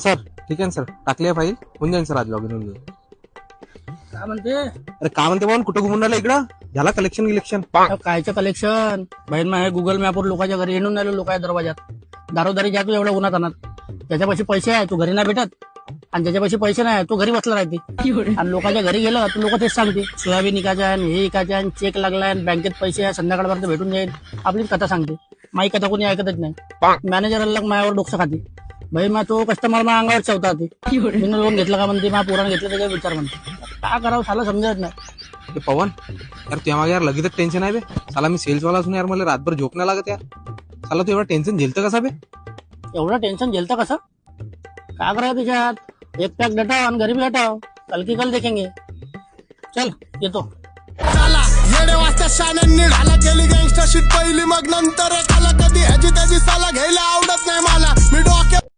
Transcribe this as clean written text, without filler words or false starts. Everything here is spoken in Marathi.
सर ठीक आहे ना सर, टाकली आहे फाईल, होऊन जाईल सर आज लॉग इन होऊन जाईल. काय म्हणते अरे का म्हणते भाऊ, कुठं घुमून राहिलं इकडं? झाला कलेक्शन गिलेक्शन? कायचं कलेक्शन बहीण मा गुगल मॅपवर लोकांच्या घरी येऊन राहिलो, लोकांच्या दरवाजात दारोदारी जा तू एवढ्या उन्हात आणत. त्याच्यापाशी पैसे आहे तू घरी नाही भेटत, आणि ज्याच्यापाशी पैसे नाही तू घरी बसला राहते. आणि लोकांच्या घरी गेलं तर लोक तेच सांगते सोयाबीन इकायचं आहे, हे इकायचं आहे, चेक लागलाय, बँकेत पैसे आहे, संध्याकाळपर्यंत भेटून जाईल. आपली कथा सांगते, माई कथा कोणी ऐकतच नाही. मॅनेजर अलग मायावर डोकं खाते. भाई मा तो कस्टमर मा अंगावर चवता होते, मी लोन घेतलं का म्हणते, मा पुराण घेतलं त्याचा विचार म्हणते. काय करावं साला समजत नाही. ते पवन यार, तुझ्या मागे यार लगेच टेन्शन आहे बे. साला मी सेल्सवाला असून यार मला रातभर झोप नाही लागत यार. साला तू एवढा टेन्शन झेलतं कसा बे? एवढं टेन्शन झेलतं कसं? काय करावं त्याच्यात? एक पॅक डटाव आणि घरी हटाव, कल की कल देखेंगे. चल येतो. चला येडे वाजता शाने निघाला, केली गँगस्टर शीट पहिली, मग नंतर एकाला कधी ह्याची त्याची साला घ्यायला आवडत नाही मला. मी डोक्यात